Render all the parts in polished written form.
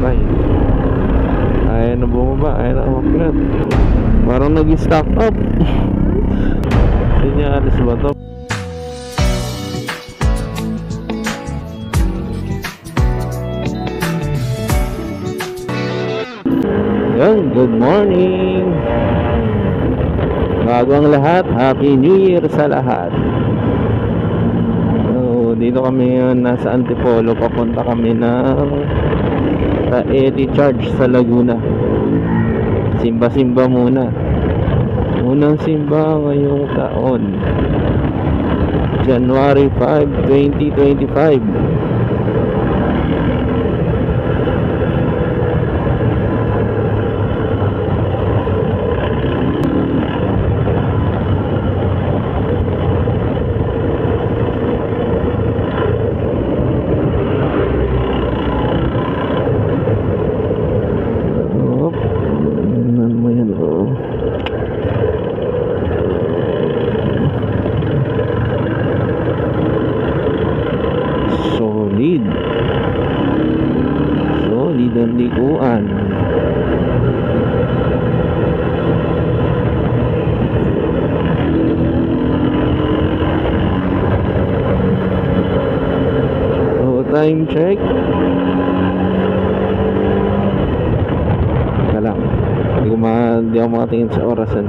try. Ayaw na bumaba, ayaw na umakyat. Parang nag-stack up. Hindi niya alis ba to? Yan, good morning. Bago ang lahat, Happy New Year sa lahat. So, dito kami ngayon, nasa Antipolo. Papunta kami ng Paeti Church sa Laguna. Simba-simba muna. Unang simba ngayong taon, January 5, 2025. Solid ang likuan. So, time check. Wala. Hindi ako makatingin sa orasan.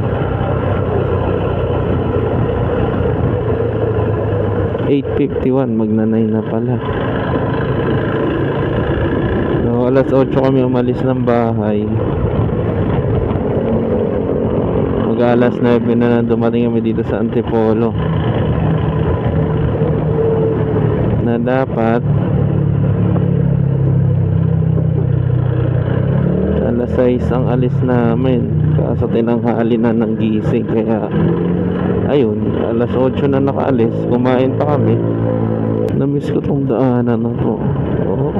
8:51, magna-9 na pala. So, alas 8 kami umalis ng bahay. Mag-alas 9 na dumating kami dito sa Antipolo. Na dapat alas 6 ang alis namin. Kaso tinanghali na ng gising. Kaya ayun, alas 8 na nakaalis. Kumain pa kami. Namiss ko tong daanan na to. Oh.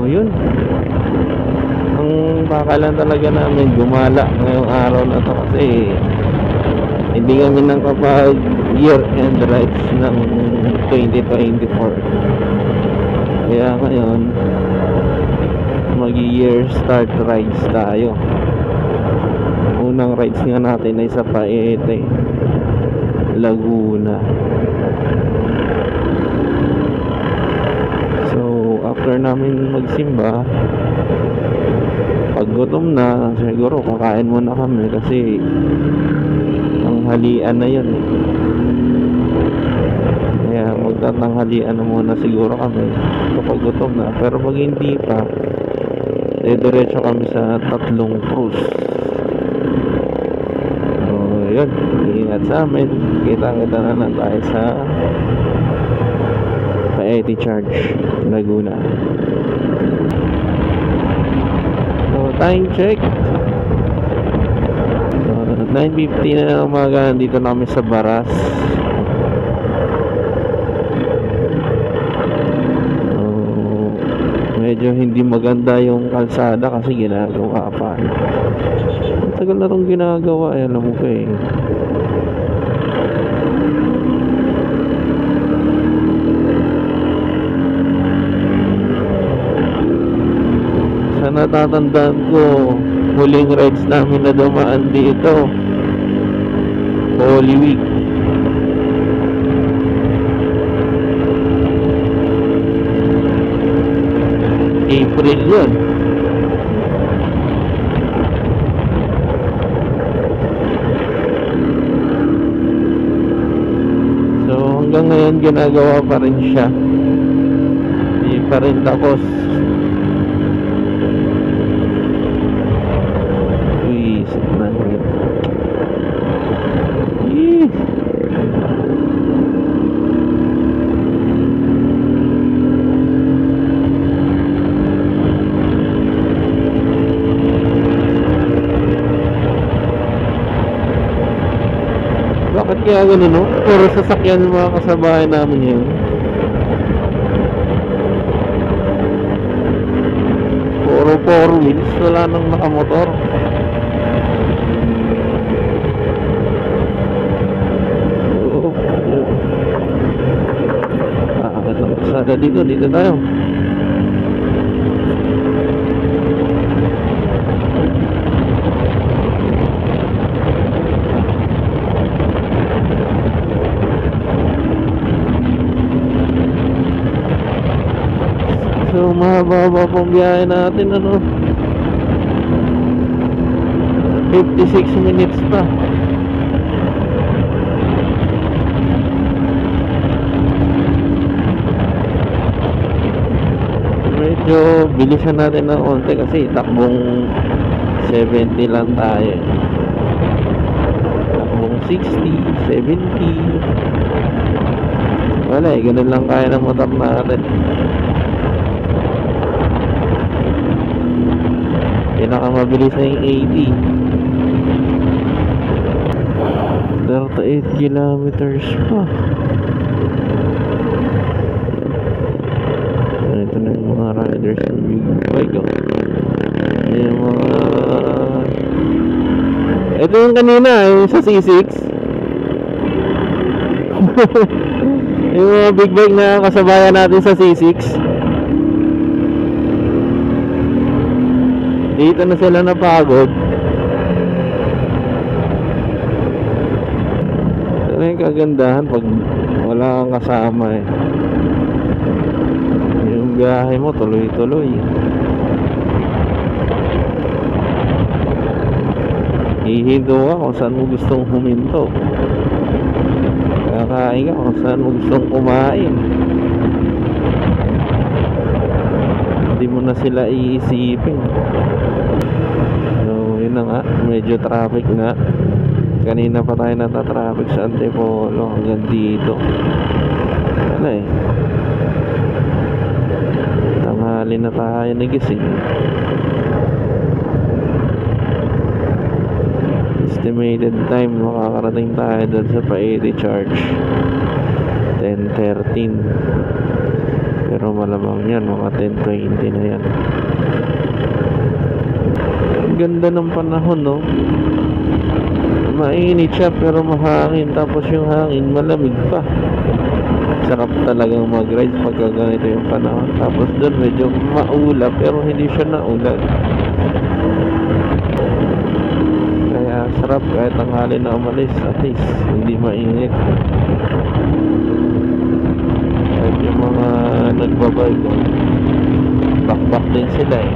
Yun. Ang bakalan talaga namin gumala ngayong araw na to kasi hindi kami nang kapag year end rides ng 2024. Kaya ngayon mag-year start rides tayo. Unang rides nga natin ay sa Paete, Laguna. So after namin magsimba, pag gutom na siguro kakain muna kami kasi ang halian na yun eh. Kaya magtatanghalian na muna siguro kami kapag gutom na. Pero pag hindi pa, diretso kami sa Tatlong Cruz. So yun, ingat sa amin. Kita-kita na lang tayo sa Paeti Church, Laguna. So time check, 9:50 na umaga. Nandito na kami sa Baras. Medyo hindi maganda yung kalsada kasi ginagawa pa. Tagal na itong ginagawa, alam mo ko eh. Sa natatandaan ko, huling rides namin na dumaan dito, Holy Week. April yun. So hanggang ngayon ginagawa pa rin siya. Hindi pa rin tapos. Uwisip na rin. Bakit kaya gano'n, no? Puro sasakyan yung mga kasabahay namin yun. Puro 4 wheels, wala nang nakamotor. kalsada dito. Dito tayo. So mahaba pong biyahe natin, ano, 56 minutes pa. Medyo bilisan natin ng konti kasi takbong 70 lang tayo. Takbong 60, 70. Wala eh, ganun lang kaya ng motor natin. Pinakamabilis na yung 80. 38 kilometers pa. Ito na yung mga riders ng big bike, oh. Yung mga... Ito yung kanina, yung sa C6. Yung mga big bike na kasabayan natin sa C6. Dito na sila napagod. Ito na yung kagandahan pag wala kang kasama eh. Yung biyahe mo tuloy-tuloy. Hihinto ka kung saan mo gustong huminto. Kakain ka kung saan mo gustong kumain. Hindi mo na sila iisipin. So yun na nga, medyo traffic na. Kanina pa tayo nata-traffic sa Antipolo hanggang dito. Ano eh, tanghali na tayo nagising. Estimated time makakarating tayo doon sa pa-80 charge 10:13. Pero malamang yan mga 10:20 na yan. Ganda ng panahon, no? Mainit siya pero mahangin. Tapos yung hangin malamig pa. Sarap talagang mag-ride pagka ganito yung panahon. Tapos doon medyo maulap pero hindi siya naulan. Kaya sarap kahit tanghali na umalis. At least hindi mainit. Kahit yung mga nagbabike, bakbak din sila eh.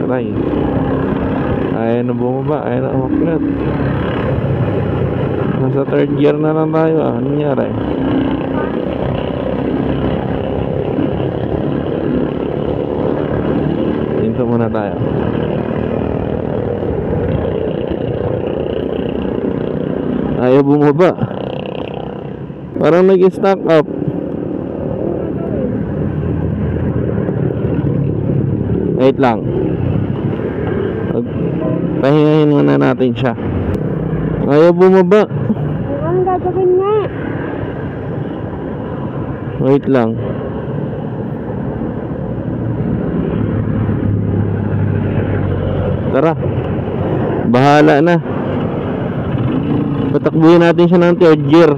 Aray, ayaw na bumaba, ayaw na umakyat. Nasa third gear na lang tayo. Anong nangyari? Dito muna tayo. Ayaw bumaba. Parang nag-stack up. Wait lang. Pahingahin muna natin siya. Ayaw bumaba. Ang gagawin nga. Wait lang. Tara. Bahala na. Patakbuhin natin siya ng third gear.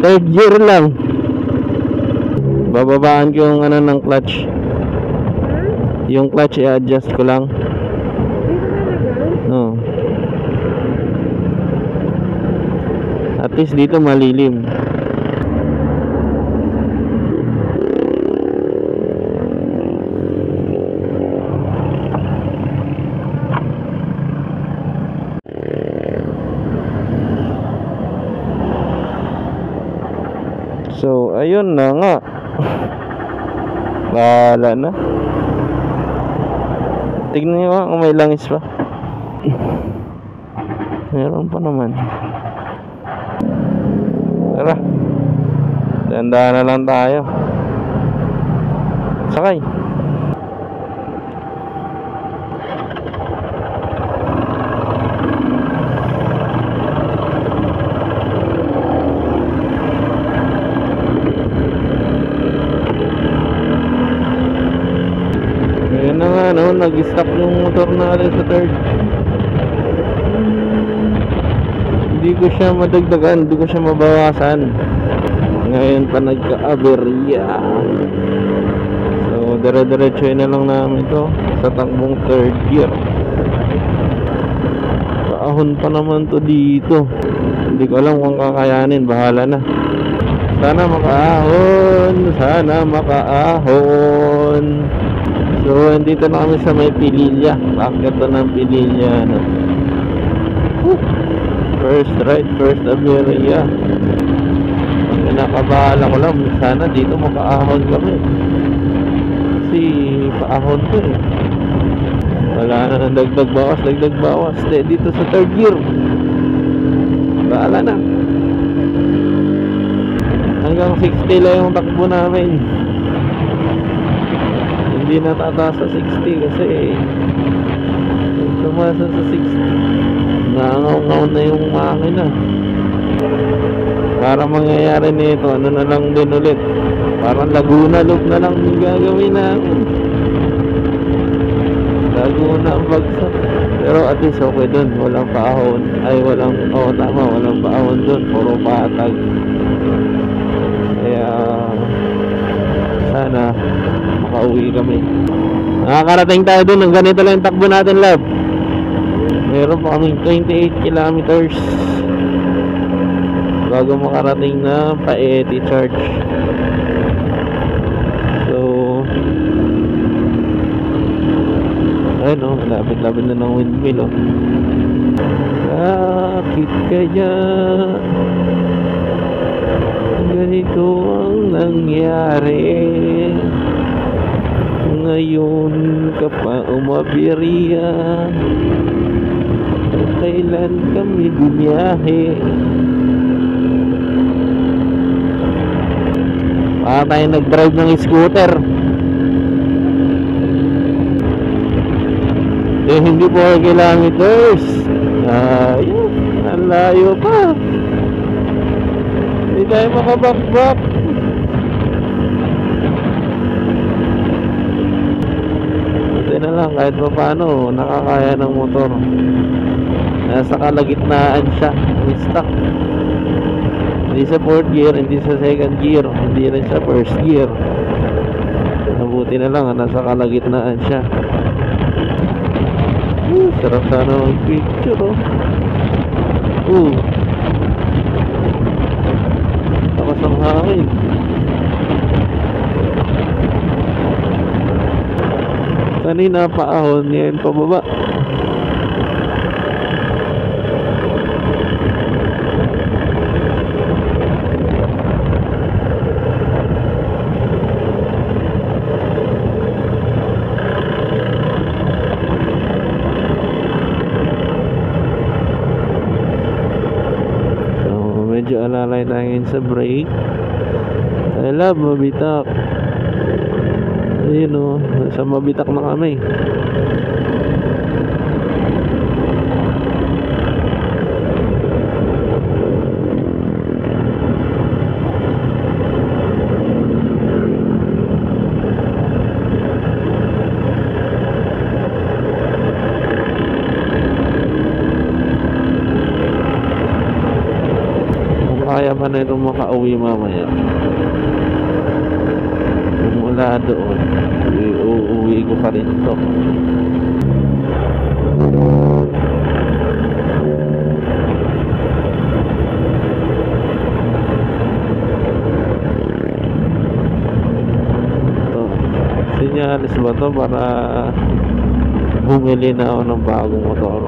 Third gear lang. Bababaan ko yung ano ng clutch. Yung clutch i-adjust ko lang. No. At least dito malilim. So ayun na nga. Bahala na. Tignan nyo kung may langis pa. Meron pa naman. Tara. Dahan-dahan na lang tayo. Sakay. Ayan na nga, no? Nag-stop yung motor natin sa third. Hindi ko siya madagdagan, hindi ko siya mabawasan. Ngayon pa nagka-aberya. So dire-diretso na lang namin to sa takbong third gear. Paahon pa naman to dito. Hindi ko alam kung kakayanin, bahala na. Sana makaahon, sana makaahon. So andito na kami sa may Pililla. Bakit to ng Pililla, no? First ride, first aberya. Ang kinakabahala ko lang, sana dito makaahon kami. Kasi paahon to eh. Wala na, dagdag bawas. Dito sa third gear. Bahala na. Hanggang 60 lang yung takbo namin. Hindi natataas sa 60 kasi tumasa sa 60 nangaw-ngaw na yung makina. Para mangyayari nito, ano na lang din ulit, parang Laguna loop na lang yung gagawin namin. Laguna ang bagsak. Pero at least okay dun, walang paahon. Ay walang, tama, walang paahon dun, puro patag. Kaya sana makauwi kami. Nakakarating tayo dun, ng ganito lang yung takbo natin, love. Meron pa kaming 28 kilometers bago makarating na Paeti Church. So ayun o, lapit-lapit na ng windmill o. Bakit kaya ganito ang nangyari? Ngayon ka pa umaberya. Kailan kami bumiyahe? Baka tayo nag-drive ng scooter. Hindi 4 kilometers. Ayun, ang layo pa. Hindi tayo makabakbak. Buti na lang, kahit pa paano nakakaya ng motor. Nasa kalagitnaan siya, stuck. Hindi sa 4th gear, hindi sa 2nd gear, hindi rin sa 1st gear. Mabuti na lang, nasa kalagitnaan siya. Sarap sana mag-picture, oh. Takas ang hangin. Kanina paahon, ngayon pababa. Medyo alalay tayo sa brake. I love mabitak. Ayun o, nasa mabitak na kami. Kaya pa na itong makauwi mamaya. Mula doon, uuwi ko pa rin ito. Sinyalis ba ito para bumili na ako ng bagong motor?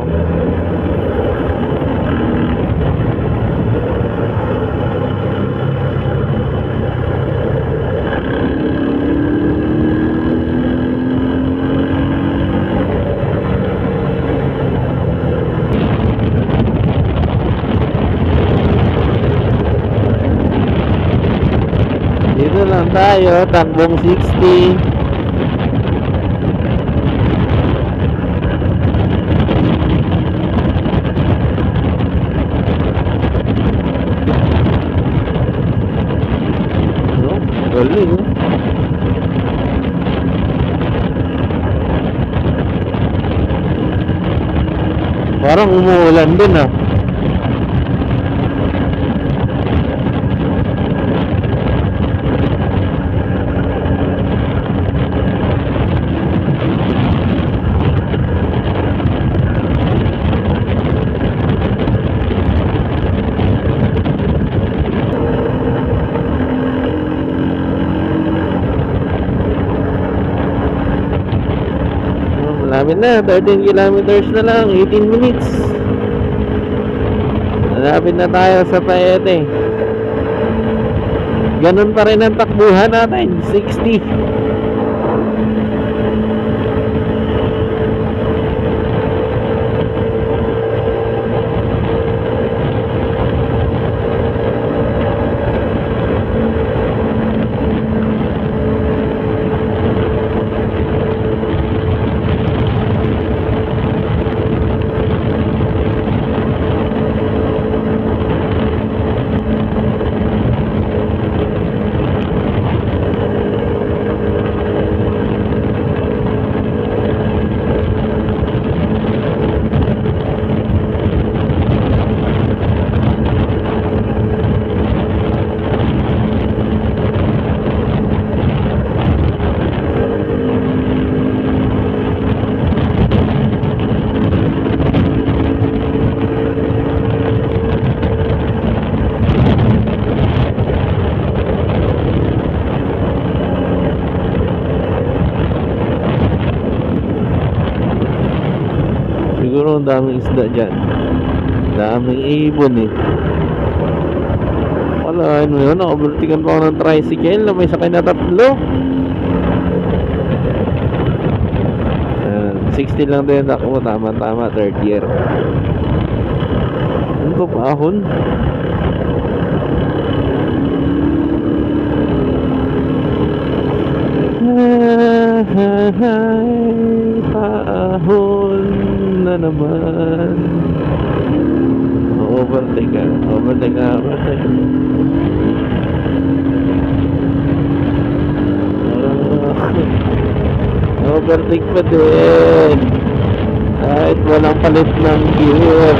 Dito lang tayo, takbong 60. Galing, oh. Parang umuulan din, ah. Malapit na, 13 kilometers na lang, 18 minutes. Malapit na tayo sa Paete. Ganun pa rin ang takbuhan natin, 60. Siguro ang daming isda dyan. Daming ibon eh. Wala, ano yun, nakabaltikan pa ako ng tricycle na may sakay na 3. 60 lang din ako, tama, third year. Ano to, paahon? Paahon na naman. Overtake ka. Overtake pa din. Kahit walang palit ng gear.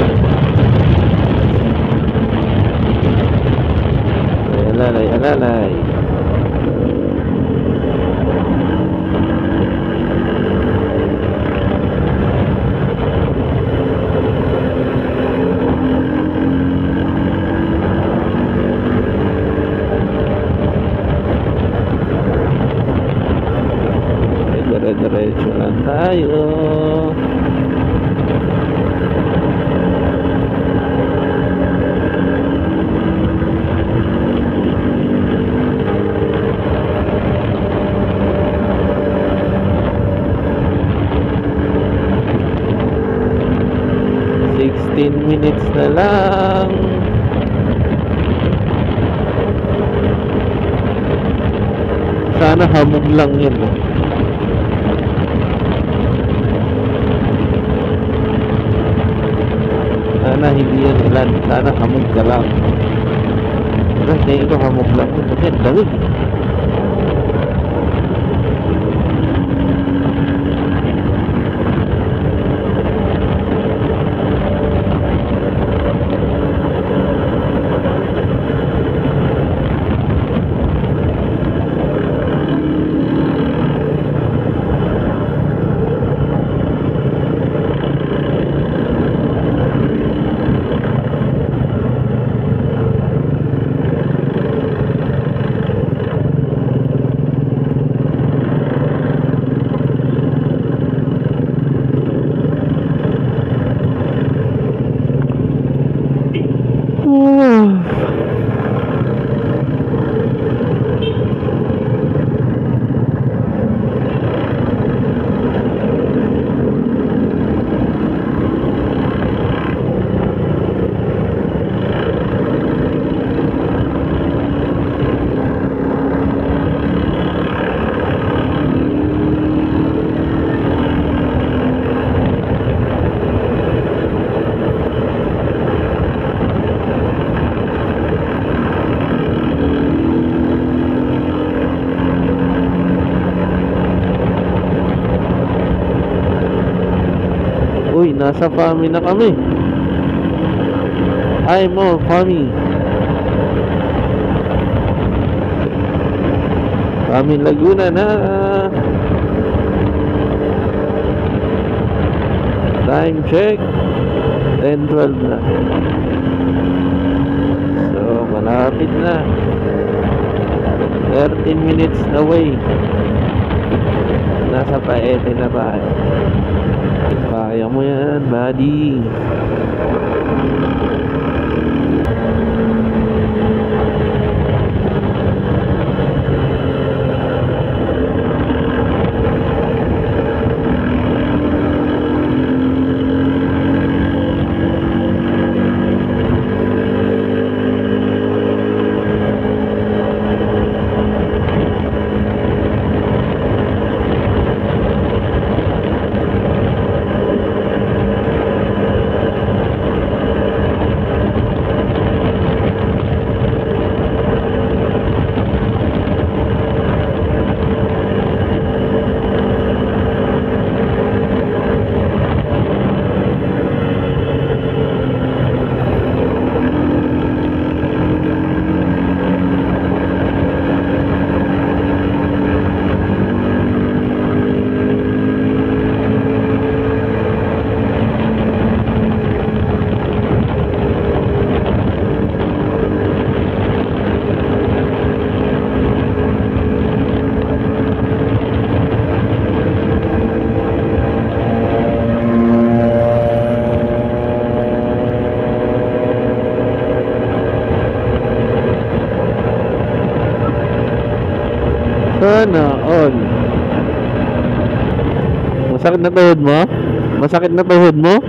Alalay. Diretso lang tayo. Minutes na lang. Sana hamog lang yun. Sana hindi yan ilan. Sana hamog ka lang. Kasi ito hamog lang yun. Kasi dami. Uy, nasa Fami na kami. Ay mo, Fami. Fami Laguna na. Time check 10:12 na. So, malapit na. 13 minutes away. Nasa Paete na tayo. Kaya mo yan, buddy. Sana all. Masakit na tuhod mo? Masakit na tuhod mo?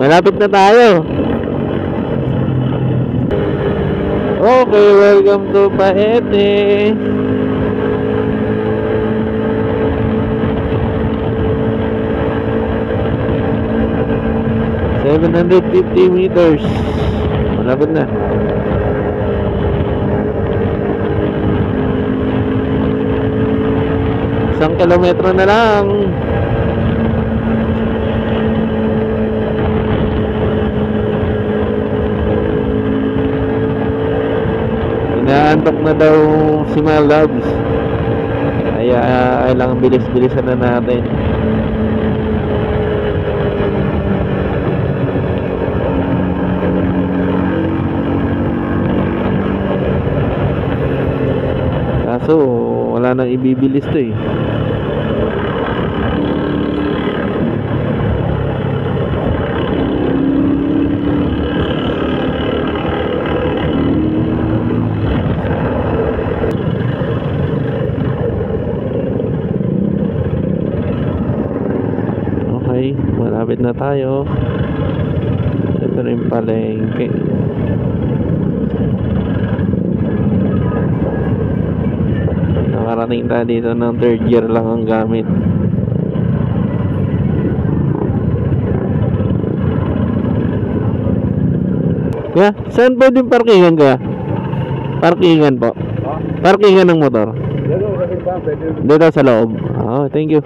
Malapit na tayo. Okay, welcome to Paete. $750 malapit na. Isang kilometro na lang. Inaantok na daw si Malabs. Kaya kailangan bilis-bilisan na natin. Kaso wala nang ibibilis to eh. Okay, malapit na tayo. Ito rin palengke. Nakarating tayo dito ng 3rd year lang ang gamit. Kaya, saan po yung parkingan kaya? Parkingan po. Parkingan ng motor. Dito sa loob. Oh, thank you.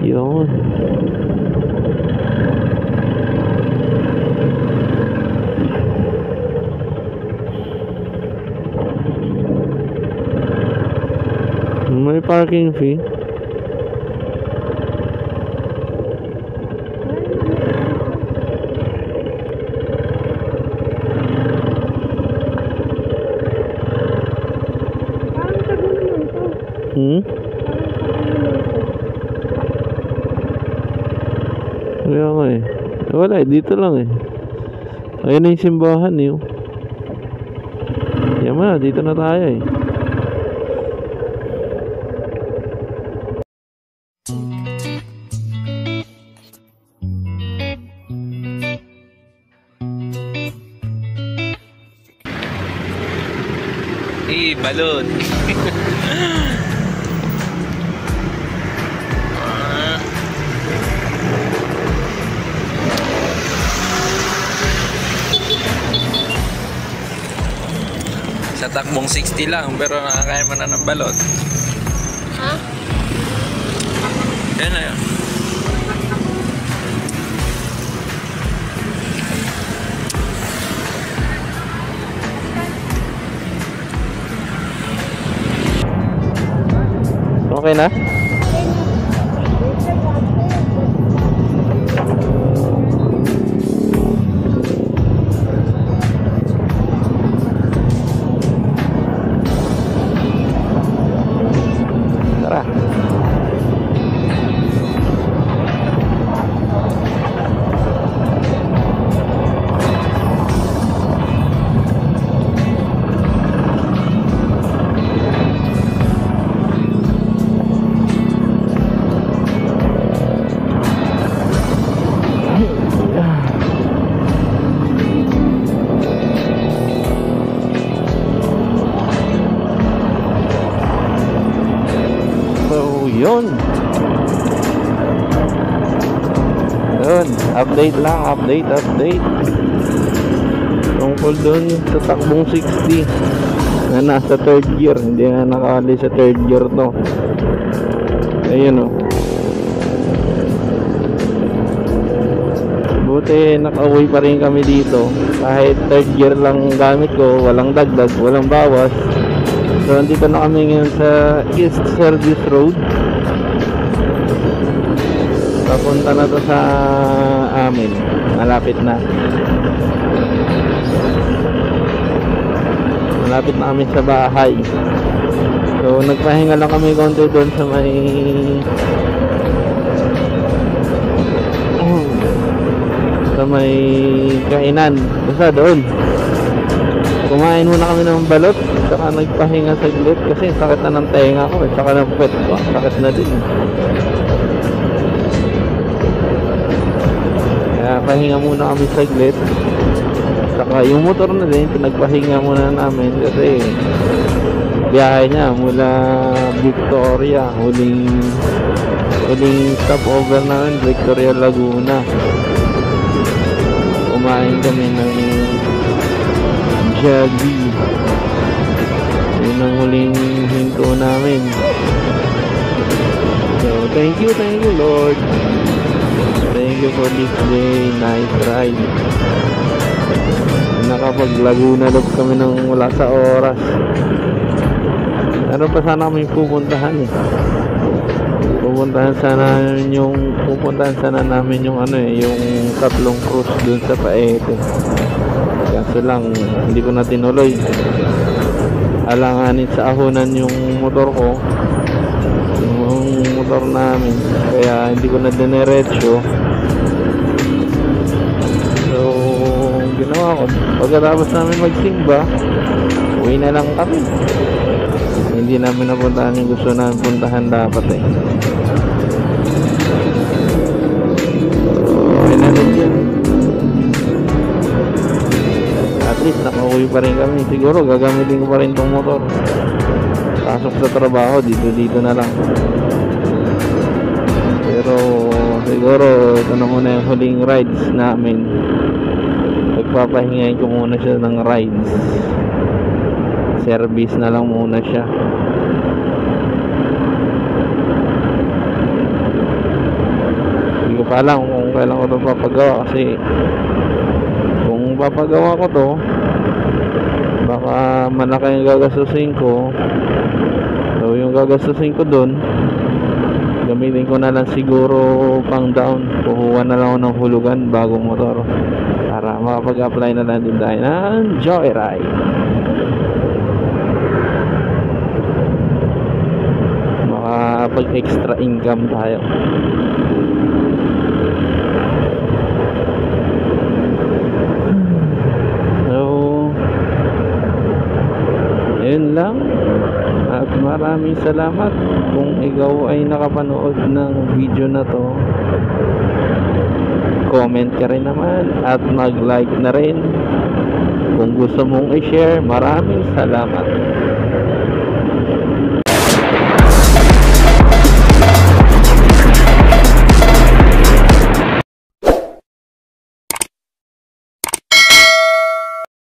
Yun. May parking fee. Parang tago naman to. Kaya nga eh. Wala eh, dito lang eh. Ayun na yung simbahan eh. Yaman, dito na tayo eh. Balon. Sa takbong 60 lang pero nakakaya mo na ng balon. Ha? Yan na yun. Okay na? Yun. Yun. Update lang. Update. Tungkol dun sa takbong 60 na nasa third year. Hindi na nakali sa third year to. Ayun o. Buti nakauwi pa rin kami dito. Kahit third year lang gamit ko, walang dagdag, walang bawas. So nandito na kami ngayon sa East Service Road. Papunta na to sa amin. Malapit na. Malapit na kami sa bahay. So nagpahinga lang kami konti doon sa may kainan. Basta doon kumain muna kami ng balot, saka nagpahinga saglit kasi sakit na ng tenga ko, saka ng puwet ko, sakit na din. Kaya pahinga muna kami saglit. Saka yung motor na din pinagpahinga muna namin kasi biyahe niya mula Victoria, huling stopover namin Victoria, Laguna. Kumain kami ng Jollibee. Yun ang huling hinto namin. So thank you Lord. Thank you for this day. Nice ride. Nakapag Laguna Loop kami ng wala sa oras. Ano pa sana kami pupuntahan eh. Pupuntahan sana namin yung yung tatlong cruise dun sa Paete. Kaso lang hindi ko na tinuloy. Alanganin sa ahonan yung motor ko, yung motor namin, kaya hindi ko na dinerecho. So ginawa ko, pagkatapos namin magsimba, uwi na lang kami. Hindi namin napuntahan yung gusto namin puntahan dapat eh. At least nakauwi pa rin kami. Siguro gagamitin ko pa rin tong motor. Pasok sa trabaho, dito na lang. Pero siguro ito na muna yung huling rides namin. Pagpapahingayin ko muna siya ng rides. Service na lang muna siya. Hindi ko pa alam kung kailan ko ito papagawa kasi kung papagawa ko to baka malaki yung gagastusin ko. So yung gagastusin ko dun, gamitin ko na lang siguro pang down. Kukuha na lang ako ng hulugan bagong motor para makapag-apply na lang din tayo ng Joyride. Makapag extra income tayo. Yun lang. At maraming salamat kung ikaw ay nakapanood ng video na to. Comment ka rin naman at mag-like na rin kung gusto mong i-share. Maraming salamat.